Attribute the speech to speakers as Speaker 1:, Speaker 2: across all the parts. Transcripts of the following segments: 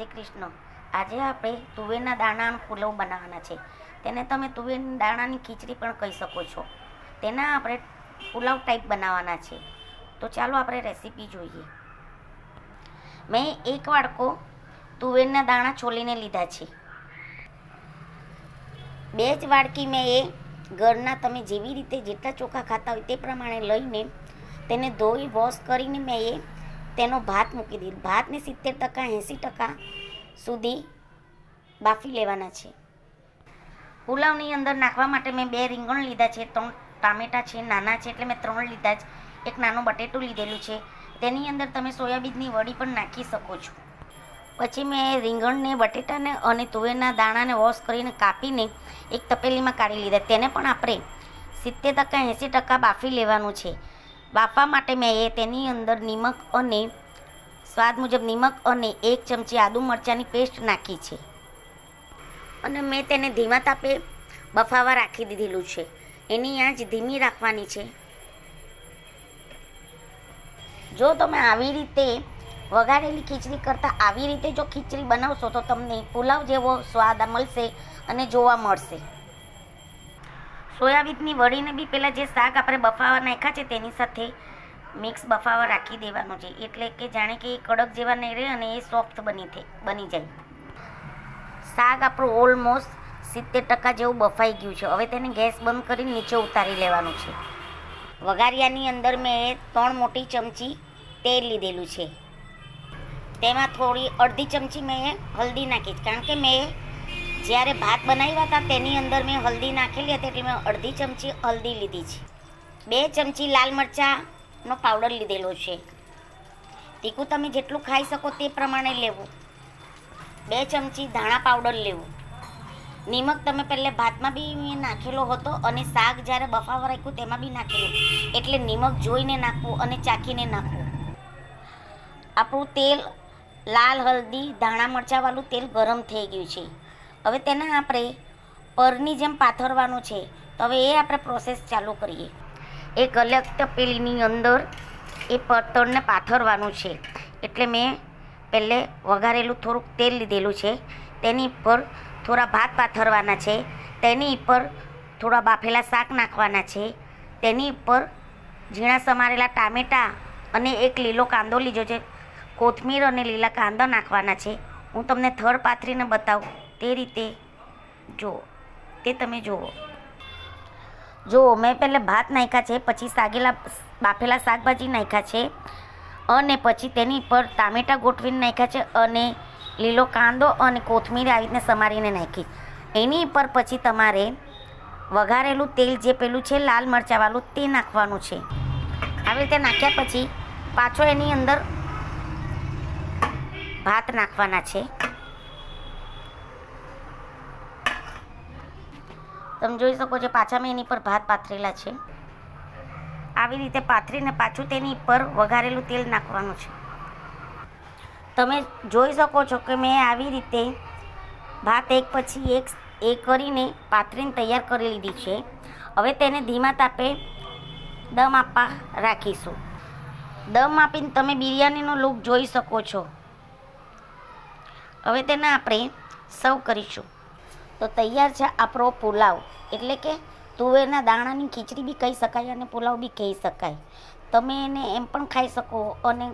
Speaker 1: રાધે કૃષ્ણ। આજે આપણે તુવેરના દાણાનો પુલાવ બનાવવાના છે। તેને તમે તુવેરના દાણાની ખીચડી પણ કહી શકો છો। તેના આપણે પુલાવ ટાઈપ બનાવવાના છે। તો ચાલો આપણે રેસીપી જોઈએ। મેં એક વાડકો તુવેરના દાણા છોલીને લીધા છે। 2 જ વાડકી મેં એ ઘરના તમે જેવી રીતે જેટલા ચોખા ખાતા હોય તે પ્રમાણે લઈને તેને ધોઈ વોશ કરીને મેં એ તેનો ભાત મૂકી દીધો। ભાતને 70% 80% સુધી બાફી લેવાના છે। પુલાવની અંદર નાખવા માટે મેં 2 રીંગણ લીધા છે, 3 ટામેટાં છે, નાના છે એટલે મેં 3 લીધા છે, એક નાનું બટેટું લીધેલું છે। તેની અંદર તમે સોયાબીનની વડી પણ નાખી શકો છો। પછી મેં રીંગણને, બટેટાને અને તુવેરના દાણાને વોશ કરીને કાપીને એક તપેલીમાં કાઢી લીધા। તેને પણ આપણે 70% 80% બાફી લેવાનું છે। બાફવા માટે મેં તેની અંદર નિમક અને સ્વાદ મુજબ નિમક અને 1 ચમચી આદુ મરચાંની પેસ્ટ નાખી છે અને મેં તેને ધીમા તાપે બફાવા રાખી દીધેલું છે। એની આંચ ધીમી રાખવાની છે। જો તમે આવી રીતે વઘારેલી ખીચડી કરતાં આવી રીતે જો ખીચડી બનાવશો તો તમને પુલાવ જેવો સ્વાદ મળશે અને જોવા મળશે। સોયાબીનની વડીને બી પહેલાં જે શાક આપણે બફાવા નાખ્યા છે તેની સાથે મિક્સ બફાવા રાખી દેવાનું છે, એટલે કે જાણે કે એ કડક જેવા નહીં રહે અને એ સોફ્ટ બની જાય। શાક આપણું ઓલમોસ્ટ 70% જેવું બફાઈ ગયું છે। હવે તેને ગેસ બંધ કરી નીચે ઉતારી લેવાનું છે। વઘારિયાની અંદર મેં 3 મોટી ચમચી તેલ લીધેલું છે। તેમાં થોડી અડધી ચમચી મેં હલ્દી નાખી છે, કારણ કે મેં જ્યારે ભાત બનાવ્યા હતા તેની અંદર મેં હલ્દી નાખેલી હતી એટલે મેં અડધી ચમચી હલ્દી લીધી છે। 2 ચમચી લાલ મરચાંનો પાવડર લીધેલો છે। તીખું તમે જેટલું ખાઈ શકો તે પ્રમાણે લેવું। 2 ચમચી ધાણા પાવડર લેવું। નિમક તમે પહેલે ભાતમાં બી નાખેલો હતો અને શાક જ્યારે બફાવા રાખ્યું તેમાં બી નાખેલું, એટલે નિમક જોઈને નાખવું અને ચાખીને નાખવું। આપણું તેલ લાલ હલ્દી ધાણા મરચાંવાળું તેલ ગરમ થઈ ગયું છે। હવે તેને આપણે પરની જેમ પાથરવાનું છે। તો હવે એ આપણે પ્રોસેસ ચાલુ કરીએ। એક અલગ તપેલીની અંદર એ તળને પાથરવાનું છે, એટલે મેં પહેલે વઘારેલું થોડુંક તેલ લીધેલું છે। તેની ઉપર થોડા ભાત પાથરવાના છે। તેની ઉપર થોડા બાફેલા શાક નાખવાના છે। તેની ઉપર ઝીણા સમારેલા ટામેટાં અને એક લીલો કાંદો લીધો છે, કોથમીર અને લીલા કાંદા નાખવાના છે। હું તમને થડ પાથરીને બતાવું તે રીતે જુઓ, તે તમે જુઓ મેં પહેલાં ભાત નાખ્યા છે, પછી બાફેલા શાકભાજી નાખ્યા છે અને પછી તેની ઉપર ટામેટાં ગોઠવીને નાખ્યા છે અને લીલો કાંદો અને કોથમીર આવી રીતને સમારીને નાખી। એની ઉપર પછી તમારે વઘારેલું તેલ જે પેલું છે લાલ મરચાંવાળું તે નાખવાનું છે। આવી રીતે નાખ્યા પછી પાછો એની અંદર ભાત નાખવાના છે। તમે જોઈ શકો છો પાછા મેં એની પર ભાત પાથરેલા છે। આવી રીતે પાથરીને પાછું તેની ઉપર વઘારેલું તેલ નાખવાનું છે। તમે જોઈ શકો છો કે મેં આવી રીતે ભાત એક પછી એક કરીને પાથરીને તૈયાર કરી લીધી છે। હવે તેને ધીમા તાપે દમ આપવા રાખીશું। દમ આપીને તમે બિરયાનીનો લુક જોઈ શકો છો। હવે તેને આપણે સર્વ કરીશું। તો તૈયાર છે આપણો પુલાવ, એટલે કે તુવેરના દાણાની ખીચડી બી કહી શકાય અને પુલાવ બી કહી શકાય। તમે એને એમ પણ ખાઈ શકો અને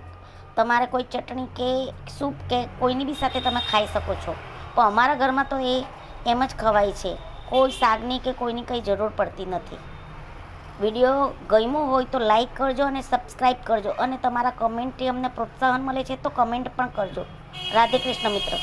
Speaker 1: તમારે કોઈ ચટણી કે સૂપ કે કોઈની બી સાથે તમે ખાઈ શકો છો, પણ અમારા ઘરમાં તો એ એમ જ ખવાય છે। કોઈ શાકની કે કોઈની કંઈ જરૂર પડતી નથી। વિડીયો ગમ્યો હોય તો લાઈક કરજો અને સબસ્ક્રાઈબ કરજો અને તમારા કમેન્ટથી અમને પ્રોત્સાહન મળે છે તો કમેન્ટ પણ કરજો। રાધે કૃષ્ણ મિત્ર।